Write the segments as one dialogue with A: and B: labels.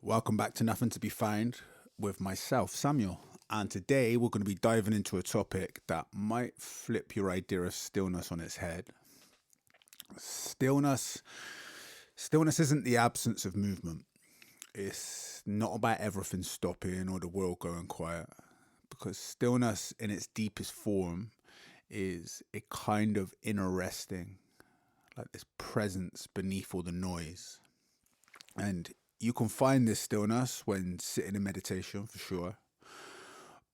A: Welcome back to Nothing to Be Found with myself, Samuel. And today we're going to be diving into a topic that might flip your idea of stillness on its head. Stillness stillness isn't the absence of movement. It's not about everything stopping or the world going quiet. Because stillness in its deepest form is a kind of inner resting, like this presence beneath all the noise. And you can find this stillness when sitting in meditation for sure,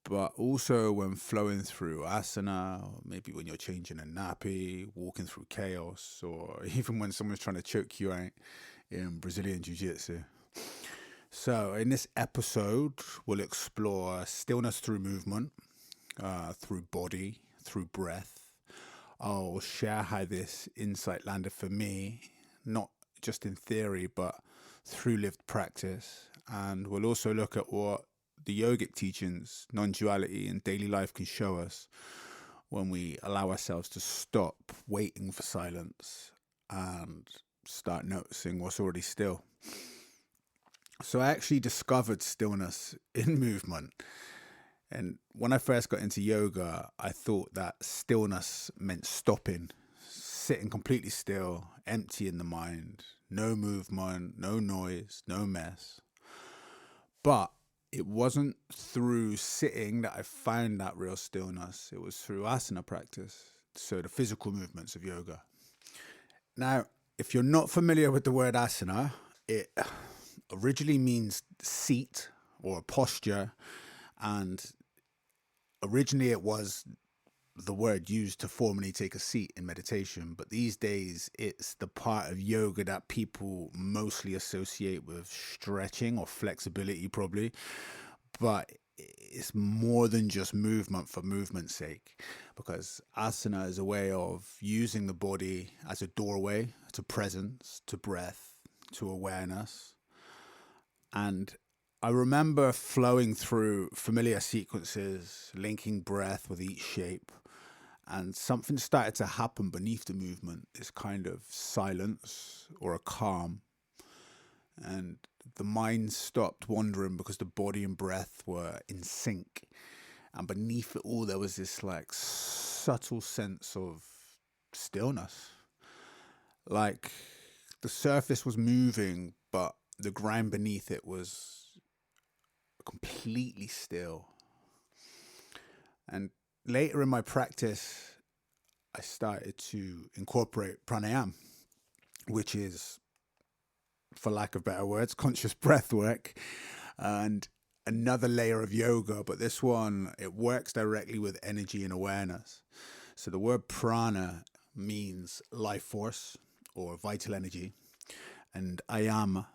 A: but also when flowing through asana, or maybe when you're changing a nappy, walking through chaos, or even when someone's trying to choke you out in Brazilian Jiu Jitsu. So, in this episode, we'll explore stillness through movement, through body, through breath. I'll share how this insight landed for me, not just in theory, but through lived practice. And we'll also look at what the yogic teachings, non-duality, and daily life can show us when we allow ourselves to stop waiting for silence and start noticing what's already still. So I actually discovered stillness in movement. And when I first got into yoga, I thought that stillness meant stopping, sitting completely still, empty in the mind, no movement, no noise, no mess. But it wasn't through sitting that I found that real stillness. It was through asana practice, so the physical movements of yoga. Now, if you're not familiar with the word asana, it originally means seat or posture, and originally it was the word used to formally take a seat in meditation, but these days it's the part of yoga that people mostly associate with stretching or flexibility probably, but it's more than just movement for movement's sake, because asana is a way of using the body as a doorway to presence, to breath, to awareness. And I remember flowing through familiar sequences, linking breath with each shape, and something started to happen beneath the movement, this kind of silence or a calm. And the mind stopped wandering because the body and breath were in sync. And beneath it all, there was this like subtle sense of stillness. Like the surface was moving, but the ground beneath it was completely still. And later in my practice, I started to incorporate pranayama, which is, for lack of better words, conscious breath work, and another layer of yoga, but this one, it works directly with energy and awareness. So the word prana means life force or vital energy, and ayama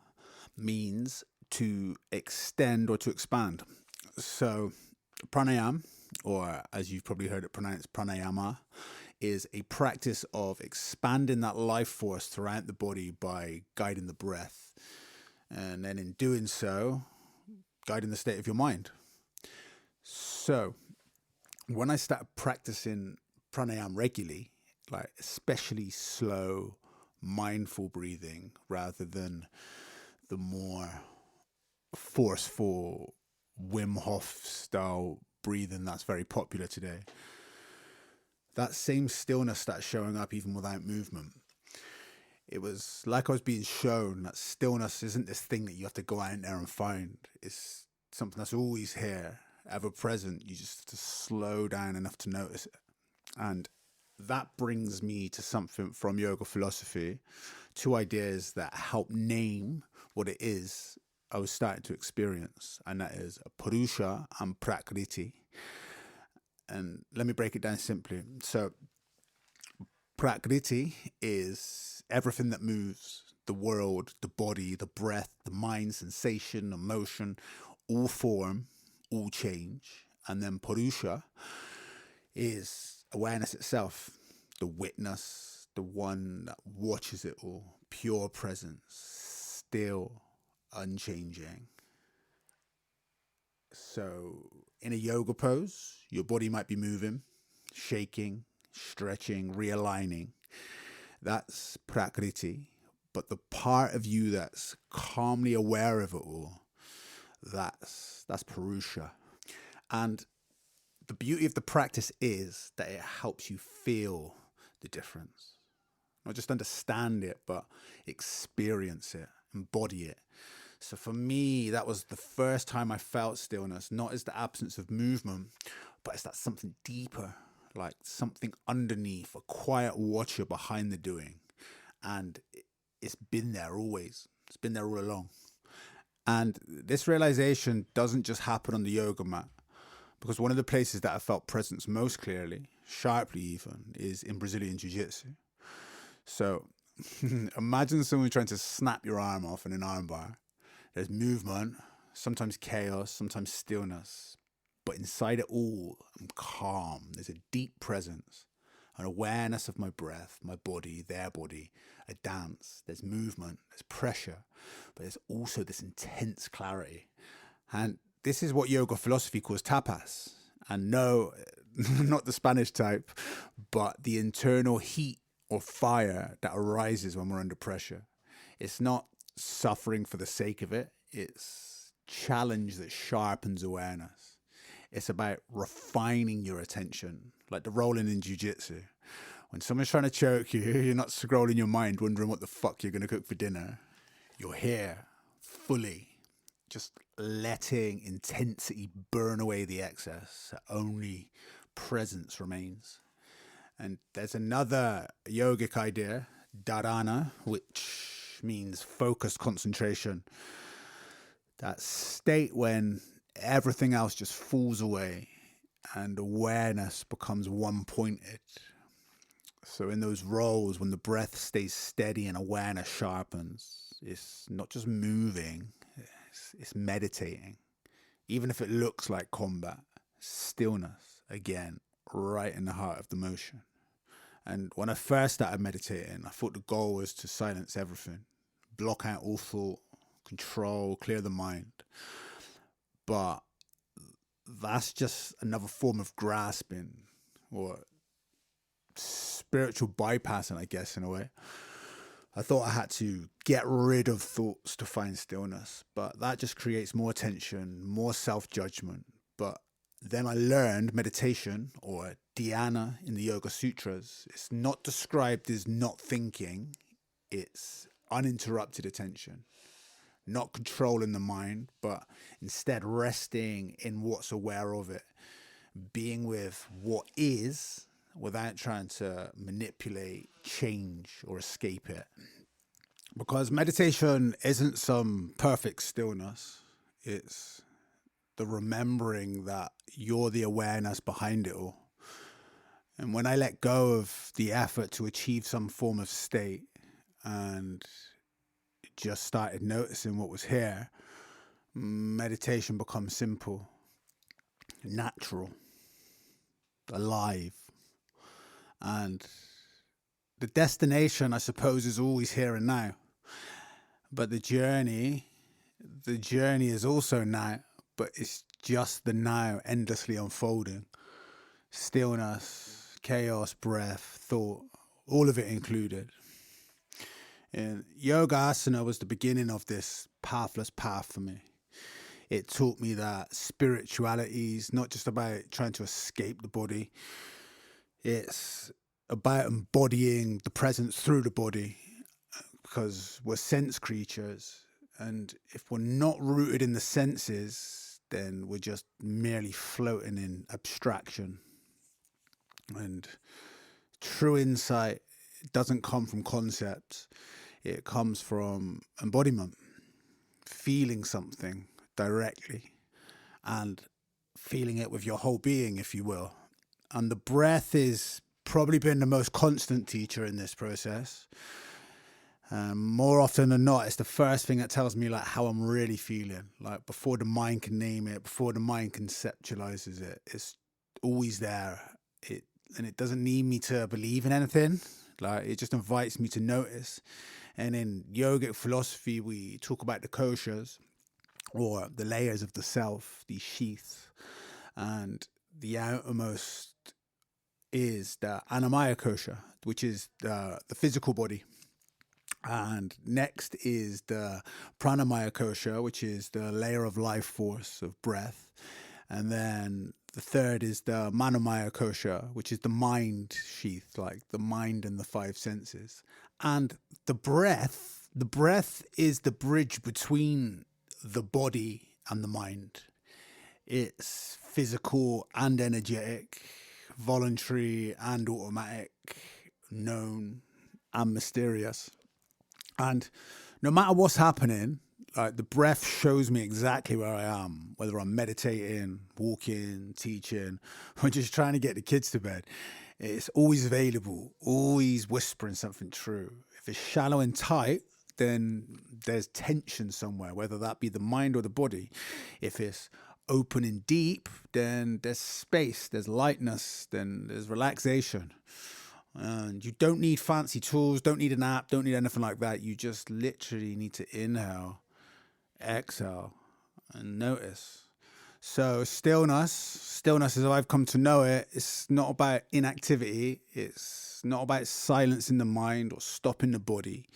A: means to extend or to expand. So pranayama, or as you've probably heard it pronounced, pranayama, is a practice of expanding that life force throughout the body by guiding the breath. And then in doing so, guiding the state of your mind. So when I started practicing pranayama regularly, like especially slow, mindful breathing rather than the more forceful Wim Hof style breathing that's very popular today, that same stillness starts showing up even without movement. It was like I was being shown that stillness isn't this thing that you have to go out there and find. It's something that's always here, ever present. You just have to slow down enough to notice it. And that brings me to something from yoga philosophy, two ideas that help name what it is I was starting to experience, and that is Purusha and Prakriti. And let me break it down simply. So Prakriti is everything that moves, the world, the body, the breath, the mind, sensation, emotion, all form, all change. And then Purusha is awareness itself, the witness, the one that watches it all, pure presence, still, unchanging. So in a yoga pose, your body might be moving, shaking, stretching, realigning. That's Prakriti. But the part of you that's calmly aware of it all, that's Purusha. And the beauty of the practice is that it helps you feel the difference. Not just understand it, but experience it, embody it. So for me, that was the first time I felt stillness, not as the absence of movement, but as that something deeper, like something underneath, a quiet watcher behind the doing. And it's been there always. It's been there all along. And this realization doesn't just happen on the yoga mat, because one of the places that I felt presence most clearly, sharply even, is in Brazilian Jiu-Jitsu. So imagine someone trying to snap your arm off in an armbar. There's movement, sometimes chaos, sometimes stillness. But inside it all, I'm calm. There's a deep presence, an awareness of my breath, my body, their body, a dance. There's movement, there's pressure, but there's also this intense clarity. And this is what yoga philosophy calls tapas. And no, not the Spanish type, but the internal heat or fire that arises when we're under pressure. It's not suffering for the sake of it. It's challenge that sharpens awareness. It's about refining your attention, like the rolling in jiu-jitsu. When someone's trying to choke you, you're not scrolling your mind wondering what the fuck you're going to cook for dinner. You're here, fully, just letting intensity burn away the excess. So only presence remains. And there's another yogic idea, dharana, which means focused concentration. That state when everything else just falls away and awareness becomes one-pointed. So in those rolls, when the breath stays steady and awareness sharpens, it's not just moving, it's meditating. Even if it looks like combat, stillness, again, right in the heart of the motion. And when I first started meditating, I thought the goal was to silence everything, block out all thought, control, clear the mind. But that's just another form of grasping or spiritual bypassing, I guess, in a way. I thought I had to get rid of thoughts to find stillness, but that just creates more tension, more self-judgment. But then I learned meditation, or dhyana in the Yoga Sutras. It's not described as not thinking. It's uninterrupted attention. Not controlling the mind, but instead resting in what's aware of it. Being with what is without trying to manipulate, change, or escape it. Because meditation isn't some perfect stillness. It's the remembering that you're the awareness behind it all. And when I let go of the effort to achieve some form of state and just started noticing what was here, meditation becomes simple, natural, alive. And the destination, I suppose, is always here and now. But the journey is also now, but it's just the now endlessly unfolding. Stillness, chaos, breath, thought, all of it included. And yoga asana was the beginning of this pathless path for me. It taught me that spirituality is not just about trying to escape the body. It's about embodying the presence through the body, because we're sense creatures. And if we're not rooted in the senses, then we're just merely floating in abstraction. And true insight doesn't come from concepts. It comes from embodiment, feeling something directly and feeling it with your whole being, if you will. And the breath is probably been the most constant teacher in this process. More often than not, it's the first thing that tells me like how I'm really feeling. Like before the mind can name it, before the mind conceptualizes it, it's always there. And it doesn't need me to believe in anything. Like it just invites me to notice. And in yogic philosophy, we talk about the koshas, or the layers of the self, these sheaths. And the outermost is the Annamaya kosha, which is the physical body. And next is the pranamaya kosha, which is the layer of life force of breath. And then the third is the manomaya kosha, which is the mind sheath, like the mind and the five senses. And the breath is the bridge between the body and the mind. It's physical and energetic, voluntary and automatic, known and mysterious. And no matter what's happening, like the breath shows me exactly where I am, whether I'm meditating, walking, teaching, or just trying to get the kids to bed. It's always available, always whispering something true. If it's shallow and tight, then there's tension somewhere, whether that be the mind or the body. If it's open and deep, then there's space, there's lightness, then there's relaxation. And you don't need fancy tools, don't need an app, don't need anything like that. You just literally need to inhale, exhale, and notice. So stillness as I've come to know it, it's not about inactivity. It's not about silencing the mind or stopping the body.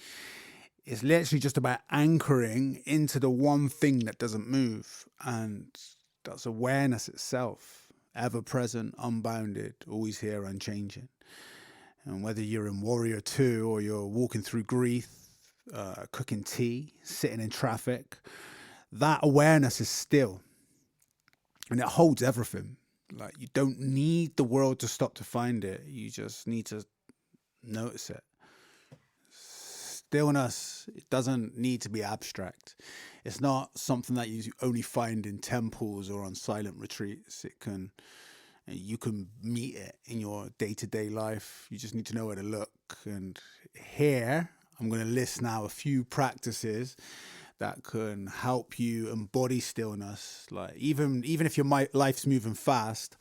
A: It's literally just about anchoring into the one thing that doesn't move. And that's awareness itself, ever present, unbounded, always here, unchanging. And whether you're in Warrior 2 or you're walking through grief, cooking tea, sitting in traffic, that awareness is still. And it holds everything. Like, you don't need the world to stop to find it. You just need to notice it. Stillness, it doesn't need to be abstract. It's not something that you only find in temples or on silent retreats. You can meet it in your day-to-day life. You just need to know where to look. And here, I'm going to list now a few practices that can help you embody stillness. Like even if your life's moving fast,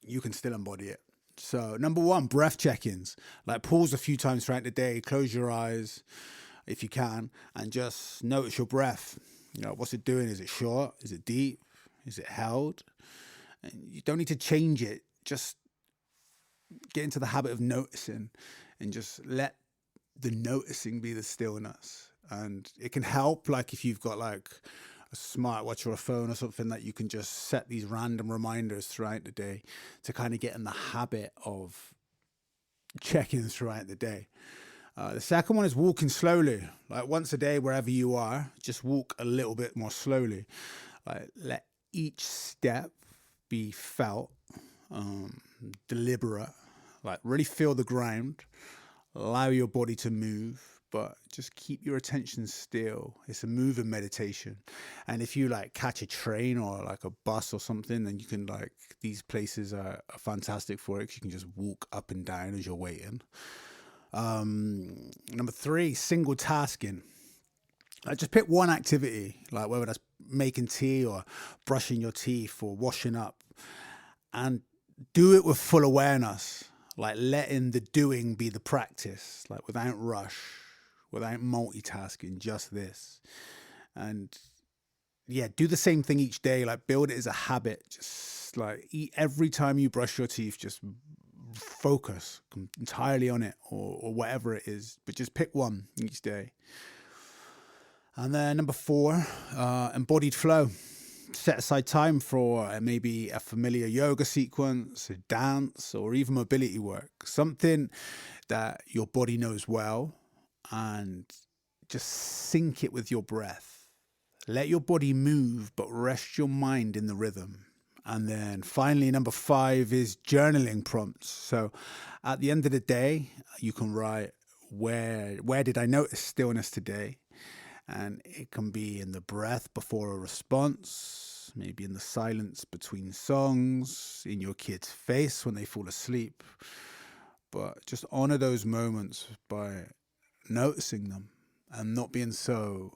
A: you can still embody it. So number one, breath check-ins. Like pause a few times throughout the day, close your eyes if you can, and just notice your breath. You know, what's it doing? Is it short? Is it deep? Is it held? And you don't need to change it. Just get into the habit of noticing and just let the noticing be the stillness. And it can help, like if you've got like a smartwatch or a phone or something, that you can just set these random reminders throughout the day to kind of get in the habit of checking throughout the day. The second one is walking slowly, like once a day, wherever you are, just walk a little bit more slowly. Like let each step be felt, deliberate, like really feel the ground, allow your body to move, but just keep your attention still. It's a moving meditation. And if you like catch a train or like a bus or something, then you can like, these places are fantastic for it because you can just walk up and down as you're waiting. Number three, single tasking. Like just pick one activity, like whether that's making tea or brushing your teeth or washing up, and do it with full awareness, like letting the doing be the practice, like without rush, without multitasking, just this. And yeah, do the same thing each day, like build it as a habit. Just like eat every time you brush your teeth, just focus entirely on it, or whatever it is, but just pick one each day. And then number four, embodied flow. Set aside time for maybe a familiar yoga sequence, a dance, or even mobility work. Something that your body knows well, and just sync it with your breath. Let your body move, but rest your mind in the rhythm. And then finally, number five is journaling prompts. So at the end of the day, you can write, where did I notice stillness today? And it can be in the breath before a response, maybe in the silence between songs, in your kid's face when they fall asleep. But just honor those moments by noticing them and not being so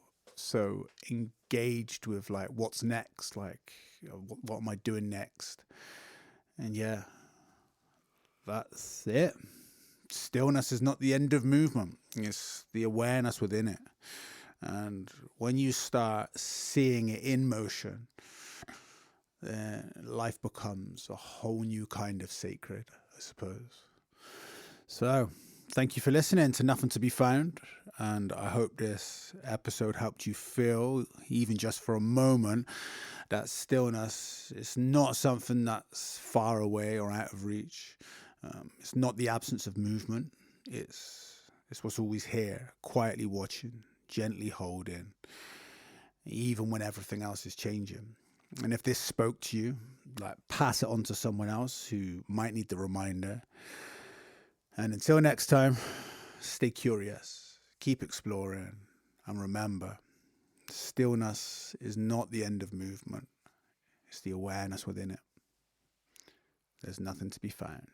A: engaged with like what's next, like what am I doing next? And yeah, that's it. Stillness is not the end of movement. It's the awareness within it. And when you start seeing it in motion, then life becomes a whole new kind of sacred, I suppose. So Thank you for listening to Nothing to Be Found. And I hope this episode helped you feel, even just for a moment, that stillness is not something that's far away or out of reach. It's not the absence of movement. It's what's always here, quietly watching, gently holding, even when everything else is changing. And if this spoke to you, like pass it on to someone else who might need the reminder. And until next time, stay curious, keep exploring, and remember, stillness is not the end of movement. It's the awareness within it. There's nothing to be found.